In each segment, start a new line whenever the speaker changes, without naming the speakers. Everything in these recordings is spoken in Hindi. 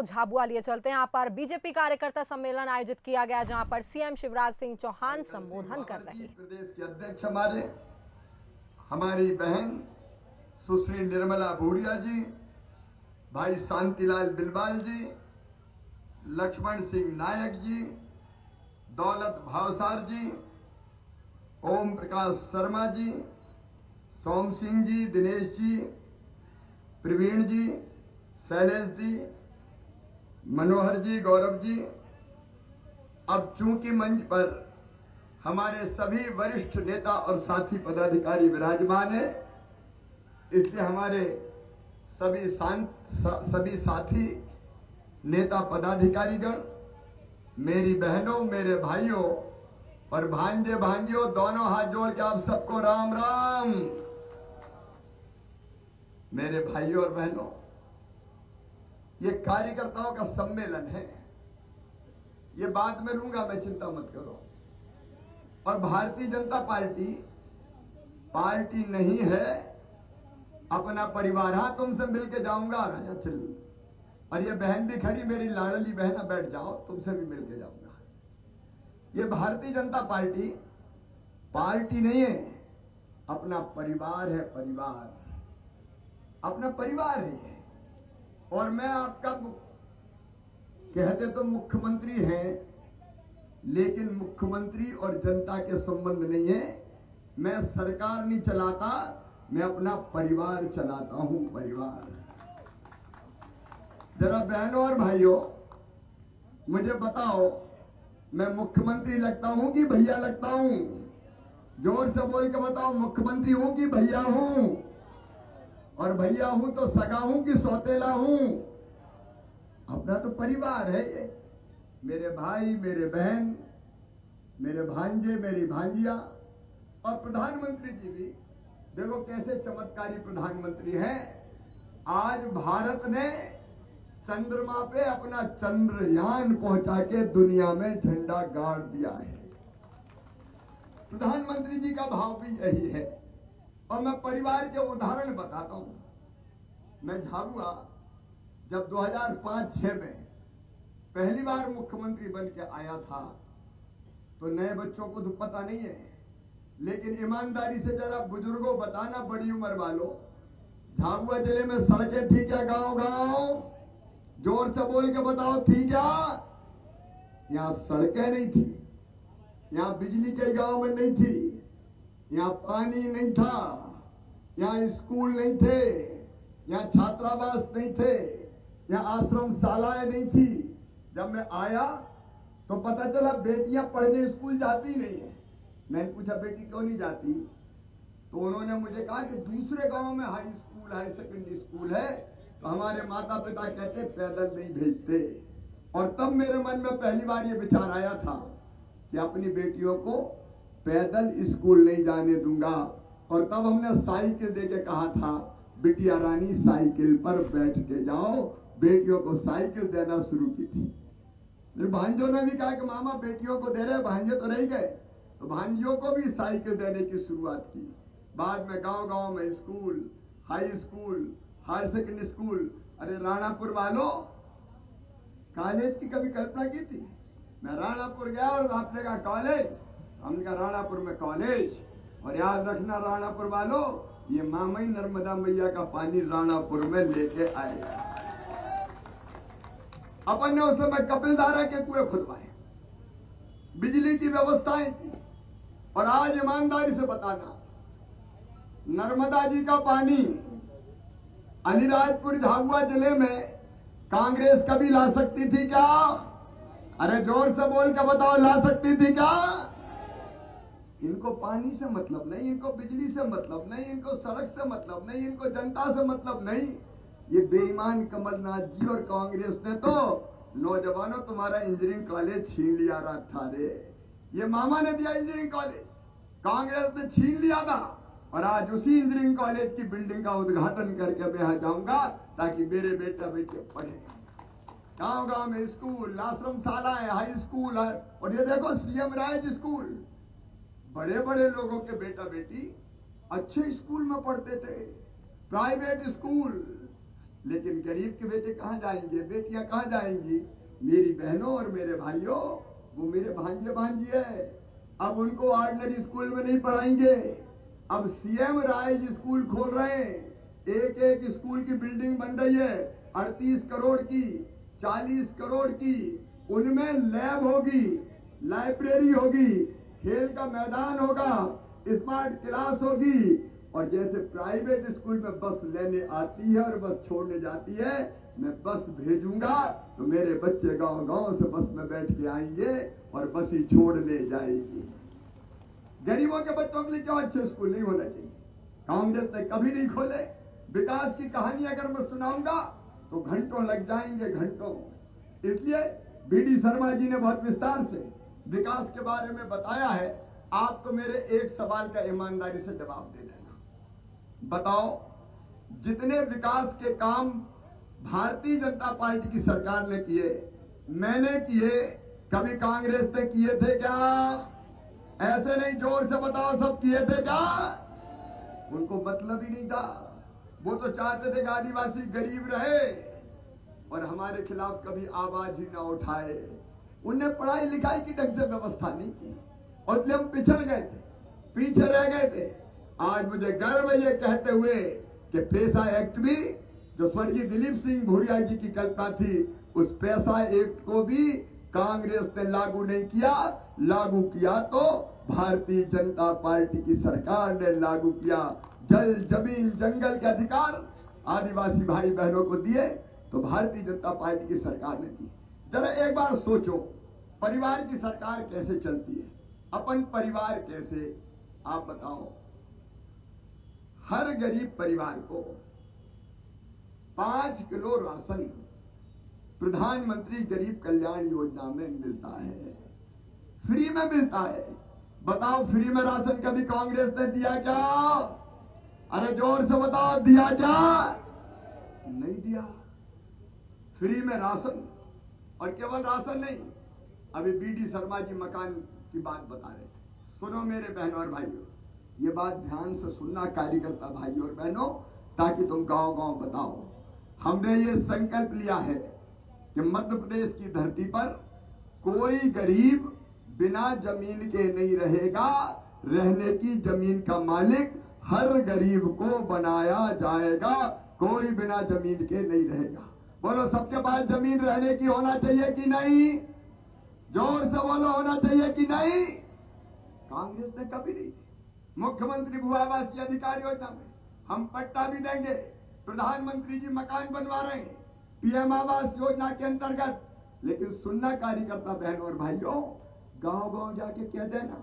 झाबुआ लिए चलते हैं। यहाँ पर बीजेपी कार्यकर्ता सम्मेलन आयोजित किया गया, जहां पर सीएम शिवराज सिंह चौहान संबोधन कर रहे हैं।
प्रदेश के अध्यक्ष हमारी बहन सुश्री निर्मला भूरिया जी, भाई शांतिलाल बिलवाल जी, लक्ष्मण सिंह नायक जी, दौलत भावसार जी, ओम प्रकाश शर्मा जी, सोम सिंह जी, दिनेश जी, प्रवीण जी, शैलेश जी, मनोहर जी, गौरव जी। अब चूंकि मंच पर हमारे सभी वरिष्ठ नेता और साथी पदाधिकारी विराजमान है, इसलिए हमारे सभी साथी नेता पदाधिकारीगण, मेरी बहनों, मेरे भाइयों और भांजे भांजियों, दोनों हाथ जोड़ के आप सबको राम राम। मेरे भाइयों और बहनों, ये कार्यकर्ताओं का सम्मेलन है, ये बाद में लूंगा मैं, चिंता मत करो। और भारतीय जनता पार्टी नहीं है, अपना परिवार। हाँ, तुमसे मिलके जाऊंगा राजा, चल। और ये बहन भी खड़ी, मेरी लाडली बहन, बैठ जाओ, तुमसे भी मिलके जाऊंगा। ये भारतीय जनता पार्टी नहीं है, अपना परिवार है, परिवार, अपना परिवार है ये। और मैं आपका कहते तो मुख्यमंत्री हैं, लेकिन मुख्यमंत्री और जनता के संबंध नहीं है। मैं सरकार नहीं चलाता, मैं अपना परिवार चलाता हूं, परिवार। जरा बहनों और भाइयों, मुझे बताओ, मैं मुख्यमंत्री लगता हूं कि भैया लगता हूं? जोर से बोल के बताओ, मुख्यमंत्री हूं कि भैया हूं? और भैया हूं तो सगा हूं कि सौतेला हूं? अपना तो परिवार है ये। मेरे भाई, मेरे बहन, मेरे भांजे, मेरी भांजिया। और प्रधानमंत्री जी भी देखो कैसे चमत्कारी प्रधानमंत्री हैं। आज भारत ने चंद्रमा पे अपना चंद्रयान पहुंचा के दुनिया में झंडा गाड़ दिया है। प्रधानमंत्री जी का भाव भी यही है। और मैं परिवार के उदाहरण बताता हूं। मैं झाबुआ जब 2005-06 में पहली बार मुख्यमंत्री बन के आया था, तो नए बच्चों को तो पता नहीं है, लेकिन ईमानदारी से जरा बुजुर्गों बताना, बड़ी उम्र वालों, झाबुआ जिले में सड़कें थी क्या? गांव जोर से बोल के बताओ, थी क्या? यहाँ सड़कें नहीं थी, यहाँ बिजली के गांव में नहीं थी, यहाँ पानी नहीं था, यहाँ स्कूल नहीं थे, यहाँ छात्रावास नहीं थे, यहाँ आश्रम शालाएं नहीं थी। जब मैं आया तो पता चला बेटियां पढ़ने स्कूल जाती नहीं है। मैंने पूछा बेटी क्यों नहीं जाती? तो उन्होंने मुझे कहा कि दूसरे गांव में high school, high secondary school है, तो हमारे माता पिता कहते पैदल नहीं भेजते। और तब मेरे मन में पहली बार ये विचार आया था कि अपनी बेटियों को पैदल स्कूल नहीं जाने दूंगा। और तब हमने साइकिल दे के कहा था, बिटिया रानी साइकिल पर बैठ के जाओ। बेटियों को साइकिल देना शुरू की थी। मेरे भांजों ने भी कहा कि मामा बेटियों को दे रहे, भांजे तो रह गए, तो भांजियों को भी साइकिल देने की शुरुआत की। बाद में गांव-गांव में school, high school, higher secondary school. अरे राणापुर वालों, कॉलेज की कभी कल्पना की थी? मैं राणापुर गया और आपने कहा कॉलेज, हमने कहा राणापुर में कॉलेज। और याद रखना राणापुर वालों, ये मामई नर्मदा मैया का पानी राणापुर में लेके आए। अपन ने उस समय कपिलधारा के कुएं खुदवाए, बिजली की व्यवस्थाएं की। और आज ईमानदारी से बताना, नर्मदा जी का पानी अलीराजपुर झाबुआ जिले में कांग्रेस कभी ला सकती थी क्या? अरे जोर से बोल के बताओ, ला सकती थी क्या? इनको पानी से मतलब नहीं, इनको बिजली से मतलब नहीं, इनको सड़क से मतलब नहीं, इनको जनता से मतलब नहीं। ये बेईमान कमलनाथ जी और कांग्रेस ने तो नौजवानों तुम्हारा इंजीनियरिंग कॉलेज छीन लिया था रे। ये मामा ने दिया इंजीनियरिंग कॉलेज, कांग्रेस ने छीन लिया था। और आज उसी इंजीनियरिंग कॉलेज की बिल्डिंग का उद्घाटन करके मैं जाऊंगा, ताकि मेरे बेटा बेटे पढ़े। गांव-गांव में स्कूल, आश्रम शालाएं, हाई स्कूल है। और ये देखो सीएम राज स्कूल, बड़े बड़े लोगों के बेटा बेटी अच्छे स्कूल में पढ़ते थे। प्राइवेट स्कूल, लेकिन गरीब के बेटे कहाँ जाएंगे, बेटियां कहाँ जाएंगी? मेरी बहनों और मेरे भाइयों, वो मेरे भांजे भांजी है। अब उनको ऑर्डिनरी स्कूल में नहीं पढ़ाएंगे। अब सीएम राइज स्कूल खोल रहे हैं। एक एक स्कूल की बिल्डिंग बन रही है 38 करोड़ की, 40 करोड़ की। उनमें लैब होगी, लाइब्रेरी होगी, खेल का मैदान होगा, स्मार्ट क्लास होगी। और जैसे प्राइवेट स्कूल में बस लेने आती है और बस छोड़ने जाती है, मैं बस भेजूंगा तो मेरे बच्चे गांव गांव से बस में बैठ के आएंगे और बस ही छोड़ ले जाएगी। गरीबों के बच्चों के लिए क्यों अच्छे स्कूल नहीं होने चाहिए? कांग्रेस ने कभी नहीं खोले। विकास की कहानी अगर मैं सुनाऊंगा तो घंटों लग जाएंगे, घंटों। इसलिए बीडी शर्मा जी ने बहुत विस्तार से विकास के बारे में बताया है। आप तो मेरे एक सवाल का ईमानदारी से जवाब दे देना। बताओ, जितने विकास के काम भारतीय जनता पार्टी की सरकार ने किए, मैंने किए, कभी कांग्रेस ने किए थे क्या? ऐसे नहीं, जोर से बताओ, सब किए थे क्या? उनको मतलब ही नहीं था। वो तो चाहते थे कि आदिवासी गरीब रहे और हमारे खिलाफ कभी आवाज ही ना उठाए। उन्हें पढ़ाई लिखाई की ढंग से व्यवस्था नहीं की और इसलिए हम पिछड़ गए थे, पीछे रह गए थे। आज मुझे गर्व है ये कहते हुए कि पैसा एक्ट भी, जो स्वर्गीय दिलीप सिंह भूरिया जी की कल्पना थी, उस पैसा एक्ट को भी कांग्रेस ने लागू नहीं किया। लागू किया तो भारतीय जनता पार्टी की सरकार ने लागू किया। जल, जमीन, जंगल के अधिकार आदिवासी भाई बहनों को दिए तो भारतीय जनता पार्टी की सरकार ने दी। जरा एक बार सोचो, परिवार की सरकार कैसे चलती है, अपन परिवार कैसे, आप बताओ। हर गरीब परिवार को 5 किलो राशन प्रधानमंत्री गरीब कल्याण योजना में मिलता है, फ्री में मिलता है। बताओ, फ्री में राशन कभी कांग्रेस ने दिया क्या? अरे जोर से बताओ, दिया क्या? नहीं दिया। फ्री में राशन, और केवल राशन नहीं, अभी बीडी शर्मा जी मकान की बात बता रहे थे। सुनो मेरे बहनों और भाइयों, ये बात ध्यान से सुनना कार्यकर्ता भाइयों और बहनों, ताकि तुम गांव गांव बताओ। हमने ये संकल्प लिया है कि मध्य प्रदेश की धरती पर कोई गरीब बिना जमीन के नहीं रहेगा। रहने की जमीन का मालिक हर गरीब को बनाया जाएगा। कोई बिना जमीन के नहीं रहेगा। बोलो, सबके पास जमीन रहने की होना चाहिए कि नहीं? जोर से बोलो, होना चाहिए कि नहीं? कांग्रेस ने कभी नहीं दी। मुख्यमंत्री भू आवास अधिकार योजना में हम पट्टा भी देंगे। प्रधानमंत्री जी मकान बनवा रहे हैं पीएम आवास योजना के अंतर्गत। लेकिन सुनना कार्यकर्ता बहनों और भाइयों, गांव गांव जाके कह देना,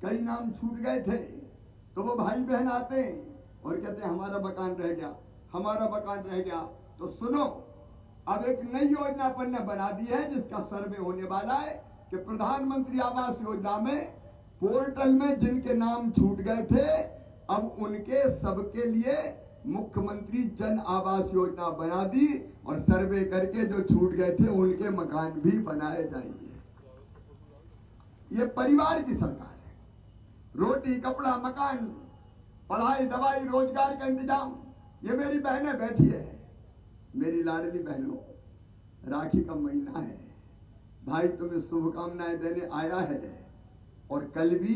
कई नाम छूट गए थे, तो वो भाई बहन आते हैं और कहते हैं हमारा मकान रह गया, हमारा मकान रह गया। तो सुनो, अब एक नई योजना अपन ने बना दी है जिसका सर्वे होने वाला है कि प्रधानमंत्री आवास योजना में पोर्टल में जिनके नाम छूट गए थे, अब उनके सबके लिए मुख्यमंत्री जन आवास योजना बना दी और सर्वे करके जो छूट गए थे उनके मकान भी बनाए जाएंगे। ये परिवार की सरकार है। रोटी, कपड़ा, मकान, पढ़ाई, दवाई, रोजगार का इंतजाम, ये मेरी बहनें बैठी है। मेरी लाडली बहनों, राखी का महीना है, भाई तुम्हें शुभकामनाएं देने आया है। और कल भी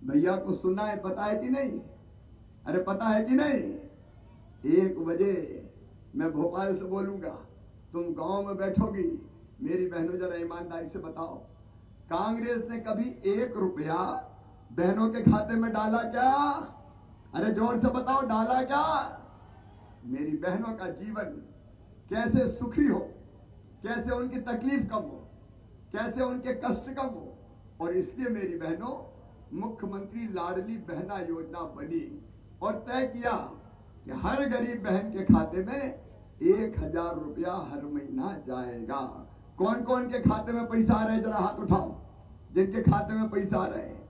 भैया को सुनना है, पता है कि नहीं? अरे पता है कि नहीं? 1 बजे मैं भोपाल से बोलूंगा, तुम गांव में बैठोगी। मेरी बहनों, जरा ईमानदारी से बताओ, कांग्रेस ने कभी 1 रुपया बहनों के खाते में डाला क्या? अरे जोर से बताओ, डाला क्या? मेरी बहनों का जीवन कैसे सुखी हो, कैसे उनकी तकलीफ कम हो, कैसे उनके कष्ट कम हो। और इसलिए मेरी बहनों, मुख्यमंत्री लाडली बहना योजना बनी और तय किया कि हर गरीब बहन के खाते में 1000 रुपया हर महीना जाएगा। कौन कौन के खाते में पैसा आ रहे, जरा हाथ उठाओ। जिनके खाते में पैसा आ रहे हैं,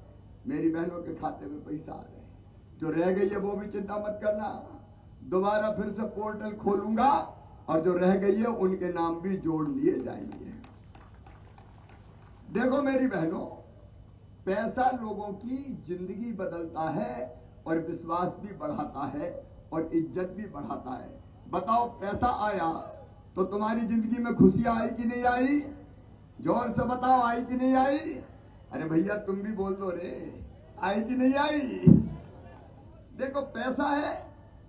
मेरी बहनों के खाते में पैसा आ रहे हैं। जो रह गई है वो भी चिंता मत करना, दोबारा फिर से पोर्टल खोलूंगा और जो रह गई है उनके नाम भी जोड़ लिए जाएंगे। देखो मेरी बहनों, पैसा लोगों की जिंदगी बदलता है और विश्वास भी बढ़ाता है और इज्जत भी बढ़ाता है। बताओ पैसा आया तो तुम्हारी जिंदगी में खुशियां आई कि नहीं आई? जोर से बताओ, आई कि नहीं आई? अरे भैया तुम भी बोल दो रे, आई कि नहीं आई? देखो पैसा है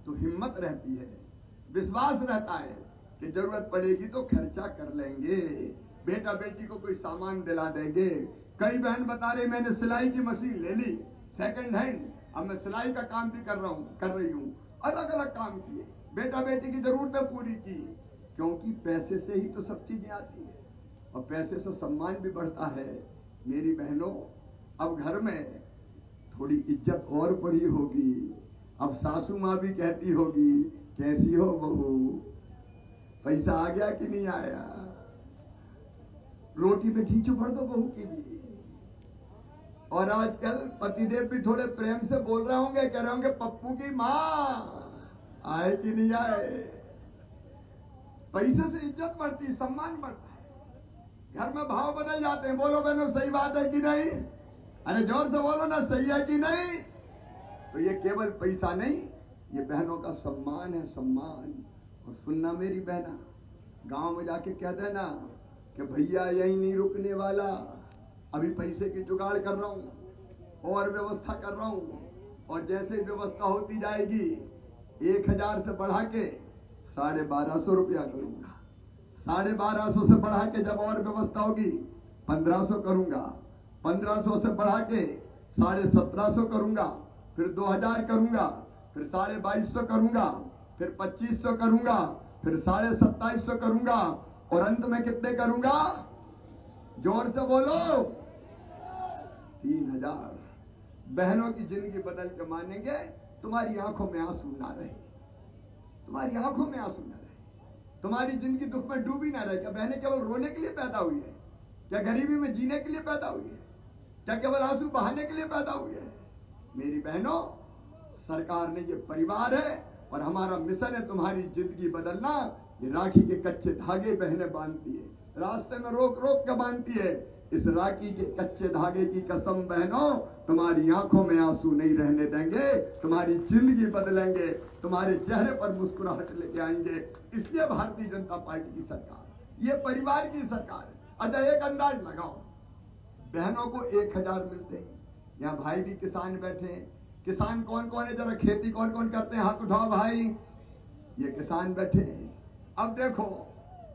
तो हिम्मत रहती है, विश्वास रहता है कि जरूरत पड़ेगी तो खर्चा कर लेंगे, बेटा बेटी को कोई सामान दिला देंगे। कई बहन बता रहे मैंने सिलाई की मशीन ले ली सेकंड हैंड, अब मैं सिलाई का काम भी कर रही हूँ, अलग अलग काम किए, बेटा बेटी की जरूरतें पूरी की, क्योंकि पैसे से ही तो सब चीजें आती है और पैसे से सम्मान भी बढ़ता है। मेरी बहनों, अब घर में थोड़ी इज्जत और बढ़ी होगी। अब सासू माँ भी कहती होगी कैसी हो बहू, पैसा आ गया कि नहीं आया, रोटी पे घी भर दो बहू के लिए। और आजकल पतिदेव भी थोड़े प्रेम से बोल रहे होंगे, कह रहे होंगे पप्पू की माँ आए कि नहीं आए। पैसे से इज्जत बढ़ती, सम्मान बढ़ता है, घर में भाव बदल जाते हैं। बोलो बहनों, सही बात है कि नहीं? अरे जोर से बोलो ना, सही है कि नहीं? तो ये केवल पैसा नहीं, ये बहनों का सम्मान है, सम्मान। और सुनना मेरी बहना, गांव में जाके कह देना कि भैया यही नहीं रुकने वाला, अभी पैसे की जुगाड़ कर रहा हूं और व्यवस्था कर रहा हूं, और जैसे व्यवस्था होती जाएगी 1000 से बढ़ा के 1250 रुपया करूंगा, 1250 से बढ़ा के जब और व्यवस्था होगी 1500 करूंगा, 1500 से बढ़ा के 1750 करूंगा, फिर 2000 करूंगा, फिर 2250 करूंगा, फिर 2500 करूंगा, फिर 2750 करूंगा, और अंत में कितने करूंगा? जोर से बोलो, 3000। बहनों की जिंदगी बदल के मानेंगे, तुम्हारी आंखों में आंसू ना रहे, तुम्हारी आंखों में आंसू ना रहे, तुम्हारी जिंदगी दुख में डूबी ना रहे। क्या बहनें केवल रोने के लिए पैदा हुई है? क्या गरीबी में जीने के लिए पैदा हुई है? क्या केवल आंसू बहाने के लिए पैदा हुई है? मेरी बहनों, सरकार ने ये परिवार है और हमारा मिशन है तुम्हारी जिंदगी बदलना। ये राखी के कच्चे धागे बहनें बांधती है, रास्ते में रोक रोक के बांधती है। इस राखी के कच्चे धागे की कसम बहनों, तुम्हारी आंखों में आंसू नहीं रहने देंगे, तुम्हारी जिंदगी बदलेंगे, तुम्हारे चेहरे पर मुस्कुराहट लेके आएंगे। इसलिए भारतीय जनता पार्टी की सरकार, ये परिवार की सरकार है। अच्छा एक अंदाज लगाओ, बहनों को 1000 मिलते हैं, यहाँ भाई भी किसान बैठे हैं। किसान कौन कौन है? जरा खेती कौन कौन करते हैं, हाथ उठाओ भाई। ये किसान बैठे हैं। अब देखो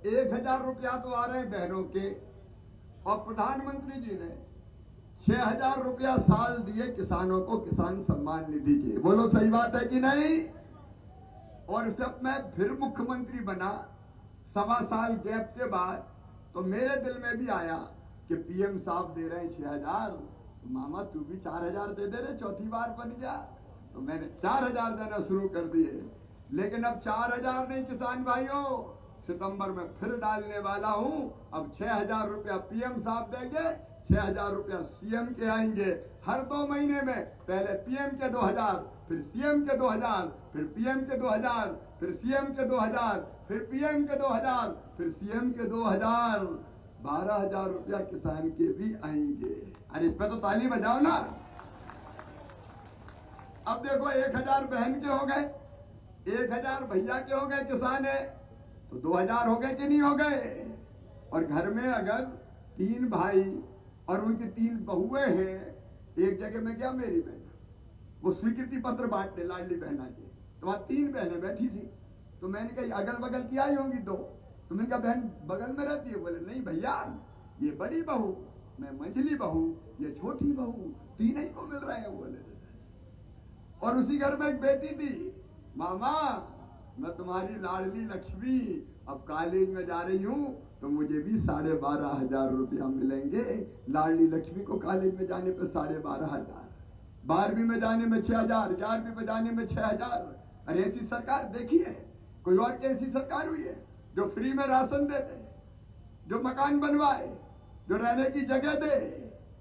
1000 रुपया तो आ रहे हैं बहनों के, और प्रधानमंत्री जी ने 6000 रुपया साल दिए किसानों को, किसान सम्मान निधि के। बोलो सही बात है कि नहीं? और जब मैं फिर मुख्यमंत्री बना 1.25 साल गैप के बाद, तो मेरे दिल में भी आया कि पीएम साहब दे रहे हैं 6000, तो मामा तू भी 4000 दे दे रहे, चौथी बार बन जा। तो मैंने 4000 देना शुरू कर दिए। लेकिन अब 4000 नहीं किसान भाइयों, सितंबर में फिर डालने वाला हूं। अब 6000 रुपया पीएम साहब देंगे, 6000 रुपया सीएम के आएंगे। हर 2 महीने में पहले पीएम के 2000, फिर सीएम के 2000, फिर पीएम के 2000, फिर सीएम के 2000, फिर पीएम के 2000, फिर सीएम के 2000, 12000 रुपया किसान के भी आएंगे। अरे इस पे तो ताली बजाओ ना। अब देखो 1000 बहन के हो गए, 1000 भैया के हो गए, किसान है तो 2000 हो गए कि नहीं हो गए? और घर में अगर 3 भाई और उनकी 3 बहुएं हैं, एक जगह में क्या मेरी बहन वो स्वीकृति पत्र बांटने लाडली बहना के, तो वहां 3 बहनें बैठी थी। तो मैंने कहा अगल बगल की आई होंगी 2, तो मैंने कहा बहन बगल में रहती है? बोले नहीं भैया, ये बड़ी बहू, मैं मंझली बहू, ये छोटी बहू, 3 ही को मिल रहे हैं। बोले और उसी घर में एक बेटी थी, मामा मैं तुम्हारी लाडली लक्ष्मी अब कॉलेज में जा रही हूँ, तो मुझे भी 12,500 रुपया मिलेंगे। लाडली लक्ष्मी को कॉलेज में जाने पे 12,500, 12वीं में जाने में 6000, 11वीं में जाने में 6000। अरे ऐसी सरकार देखी है? कोई और कैसी सरकार हुई है जो फ्री में राशन दे दे, जो मकान बनवाए, जो रहने की जगह दे,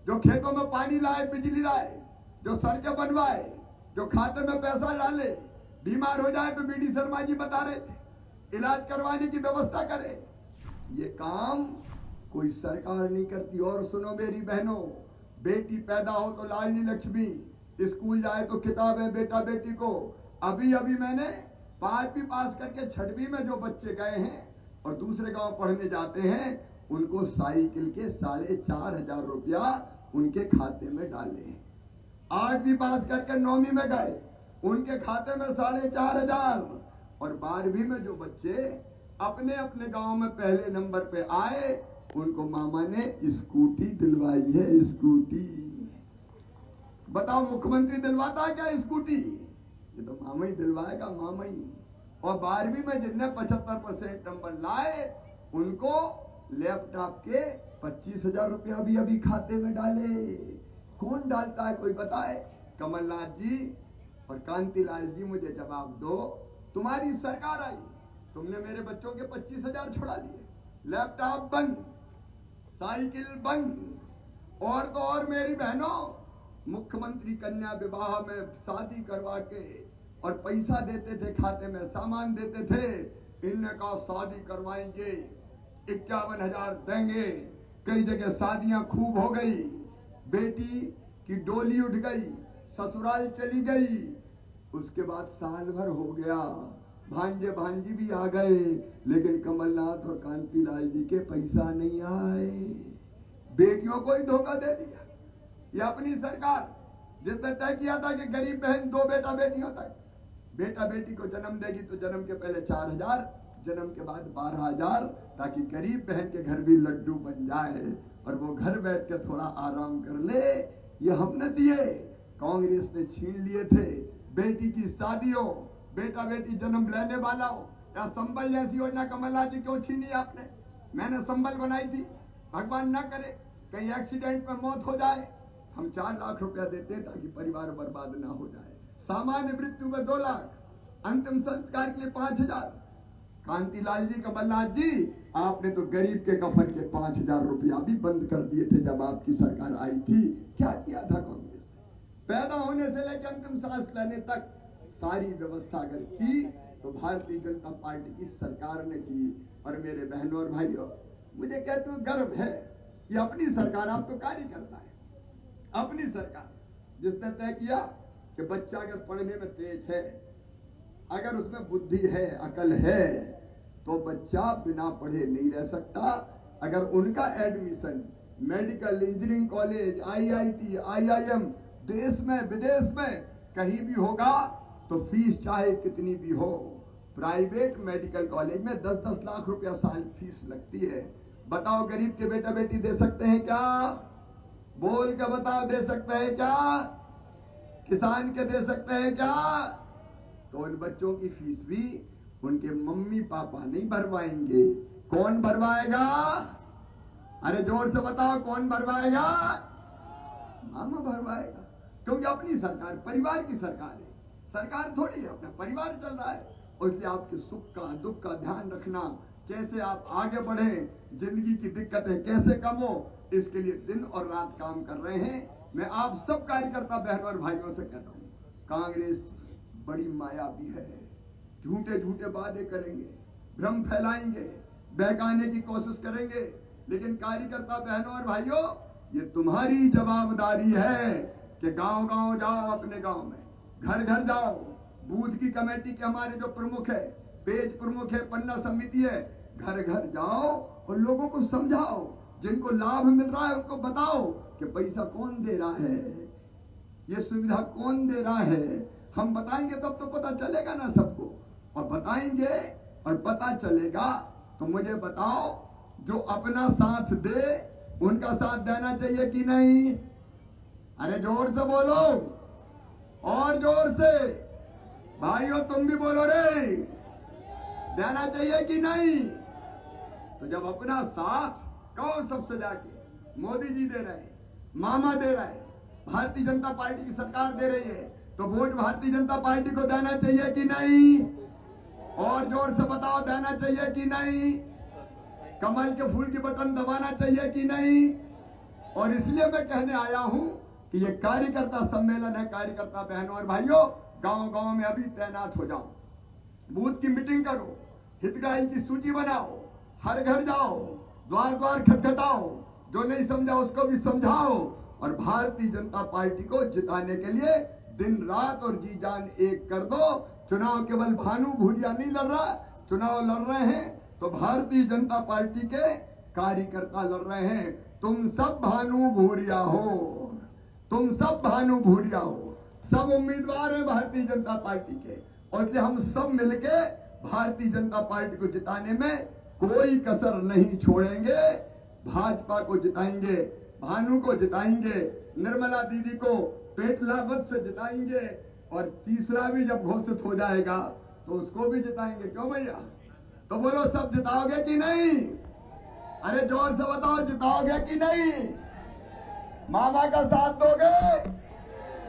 जो खेतों में पानी लाए, बिजली लाए, जो सड़कें बनवाए, जो खाते में पैसा डाले, बीमार हो जाए तो बीडी शर्मा जी बता रहे थे इलाज करवाने की व्यवस्था करे। ये काम कोई सरकार नहीं करती। और सुनो मेरी बहनों, बेटी पैदा हो तो लाडली लक्ष्मी, स्कूल जाए तो किताबें बेटा बेटी को। अभी अभी मैंने 5वीं पास करके 6वीं में जो बच्चे गए हैं और दूसरे गांव पढ़ने जाते हैं, उनको साइकिल के 4,500 रुपया उनके खाते में डाले हैं। 8वीं पास करके 9वीं में गए, उनके खाते में 4,500। और 12वीं में जो बच्चे अपने अपने गांव में पहले नंबर पे आए, उनको मामा ने स्कूटी दिलवाई है। स्कूटी बताओ, मुख्यमंत्री दिलवाता है क्या स्कूटी? ये तो मामा ही दिलवाएगा, मामा ही। और 12वीं में जिनने 75% नंबर लाए, उनको लैपटॉप के 25,000 रुपया भी अभी खाते में डाले। कौन डालता है, कोई बताए? कमलनाथ जी और कांतिलाल जी, मुझे जवाब दो। तुम्हारी सरकार आई, तुमने मेरे बच्चों के 25,000 छुड़ा लिए, लैपटॉप बंद, साइकिल बंद। और तो और मेरी बहनों, मुख्यमंत्री कन्या विवाह में शादी करवा के और पैसा देते थे, खाते में सामान देते थे। इनने कहा शादी करवाएंगे, 51,000 देंगे। कई जगह शादियां खूब हो गई, बेटी की डोली उठ गई, ससुराल चली गई। उसके बाद साल भर हो गया, भांजे भांजी भी आ गए, लेकिन कमलनाथ और कांतिलाल जी के पैसा नहीं आए। बेटियों को ही धोखा दे दिया। ये अपनी सरकार जिसने तय किया था कि गरीब बहन 2 बेटा बेटियों तक, बेटा बेटी को जन्म देगी तो जन्म के पहले 4,000, जन्म के बाद 12,000, ताकि गरीब बहन के घर भी लड्डू बन जाए और वो घर बैठ के थोड़ा आराम कर ले। ये हमने दिए, कांग्रेस ने छीन लिए थे। बेटी की शादी हो, बेटा बेटी जन्म लेने वाला हो, या संबल जैसी योजना कमलनाथ जी क्यों छीनी आपने? मैंने संबल बनाई थी, भगवान ना करे कहीं एक्सीडेंट में मौत हो जाए, हम 4 लाख रुपया देते हैं ताकि परिवार बर्बाद ना हो जाए। सामान्य मृत्यु में 2 लाख, अंतिम संस्कार के लिए 5,000। कांतिलाल जी, कमलनाथ जी, आपने तो गरीब के कफन के 5,000 रुपया भी बंद कर दिए थे जब आपकी सरकार आई थी। क्या किया था कांग्रेस? पैदा होने से लेकर अंतिम सांस लेने तक सारी व्यवस्था अगर की तो भारतीय जनता पार्टी की सरकार ने की। और मेरे बहनों और भाइयों, मुझे कहते हुए गर्व है, ये अपनी सरकार, आप तो कार्य करता है, अपनी सरकार जिसने तय किया कि बच्चा अगर पढ़ने में तेज है, अगर उसमें बुद्धि है, अकल है, तो बच्चा बिना पढ़े नहीं रह सकता। अगर उनका admission medical, engineering college, IIT, IIM देश में विदेश में कहीं भी होगा तो फीस चाहे कितनी भी हो, प्राइवेट मेडिकल कॉलेज में 10-10 लाख रुपया साल फीस लगती है। बताओ, गरीब के बेटा बेटी दे सकते हैं क्या? बोल के बताओ, दे सकते हैं क्या? किसान के दे सकते हैं क्या? तो उन बच्चों की फीस भी उनके मम्मी पापा नहीं भरवाएंगे। कौन भरवाएगा? अरे जोर से बताओ, कौन भरवाएगा? मामा भरवाएगा, क्योंकि अपनी सरकार परिवार की सरकार है। सरकार थोड़ी है, अपना परिवार चल रहा है। और इसलिए आपके सुख का दुख का ध्यान रखना, कैसे आप आगे बढ़े, जिंदगी की दिक्कतें कैसे कम हो, इसके लिए दिन और रात काम कर रहे हैं। मैं आप सब कार्यकर्ता बहनों और भाइयों से कहता हूँ, कांग्रेस बड़ी मायावी है, झूठे झूठे वादे करेंगे, भ्रम फैलाएंगे, बहकाने की कोशिश करेंगे। लेकिन कार्यकर्ता बहनों और भाइयों, ये तुम्हारी जवाबदारी है कि गांव गांव जाओ, अपने गांव में घर घर जाओ, बूथ की कमेटी के हमारे जो प्रमुख है, पेज प्रमुख है, पन्ना समिति है, घर घर जाओ और लोगों को समझाओ। जिनको लाभ मिल रहा है उनको बताओ कि पैसा कौन दे रहा है, ये सुविधा कौन दे रहा है। हम बताएंगे तब तो पता चलेगा ना सबको, और बताएंगे और पता चलेगा। तो मुझे बताओ, जो अपना साथ दे उनका साथ देना चाहिए कि नहीं? अरे जोर से बोलो, और जोर से भाइयों, तुम भी बोलो रे, देना चाहिए कि नहीं? तो जब अपना साथ कहो सबसे जाके, मोदी जी दे रहे, मामा दे रहे, भारतीय जनता पार्टी की सरकार दे रही है, तो वोट भारतीय जनता पार्टी को देना चाहिए कि नहीं? और जोर से बताओ, देना चाहिए कि नहीं? कमल के फूल की बटन दबाना चाहिए कि नहीं? और इसलिए मैं कहने आया हूं कि ये कार्यकर्ता सम्मेलन है। कार्यकर्ता बहनों और भाइयों, गांव गांव में अभी तैनात हो जाओ, बूथ की मीटिंग करो, हितग्राही की सूची बनाओ, हर घर जाओ, द्वार द्वार खटखटाओ, जो नहीं समझा उसको भी समझाओ, और भारतीय जनता पार्टी को जिताने के लिए दिन रात और जी जान एक कर दो। चुनाव केवल भानु भूरिया नहीं लड़ रहा, चुनाव लड़ रहे हैं तो भारतीय जनता पार्टी के कार्यकर्ता लड़ रहे हैं। तुम सब भानु भूरिया हो, तुम सब भानु भूरिया हो, सब उम्मीदवार हैं भारतीय जनता पार्टी के, और इसलिए हम सब मिलके भारतीय जनता पार्टी को जिताने में कोई कसर नहीं छोड़ेंगे। भाजपा को जिताएंगे, भानु को जिताएंगे, निर्मला दीदी को पेटला मत से जिताएंगे, और तीसरा भी जब घोषित हो जाएगा तो उसको भी जिताएंगे। क्यों भैया? तो बोलो, सब जिताओगे कि नहीं? अरे जोर से बताओ, जिताओगे कि नहीं? मामा का साथ दोगे,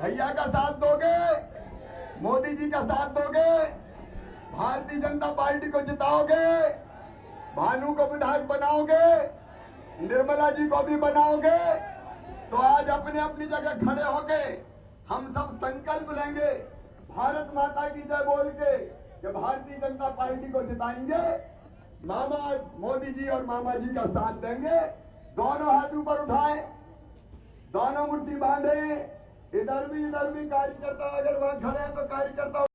भैया का साथ दोगे, मोदी जी का साथ दोगे, भारतीय जनता पार्टी को जिताओगे, भानु को विधायक बनाओगे, निर्मला जी को भी बनाओगे। तो आज अपने अपनी जगह खड़े होके हम सब संकल्प लेंगे, भारत माता की जय बोल के, कि भारतीय जनता पार्टी को जिताएंगे, मामा मोदी जी और मामा जी का साथ देंगे। दोनों हाथ ऊपर उठाएं, दोनों मुट्ठी बांधे, इधर भी कार्यकर्ता, अगर वहां खड़े हैं तो कार्यकर्ता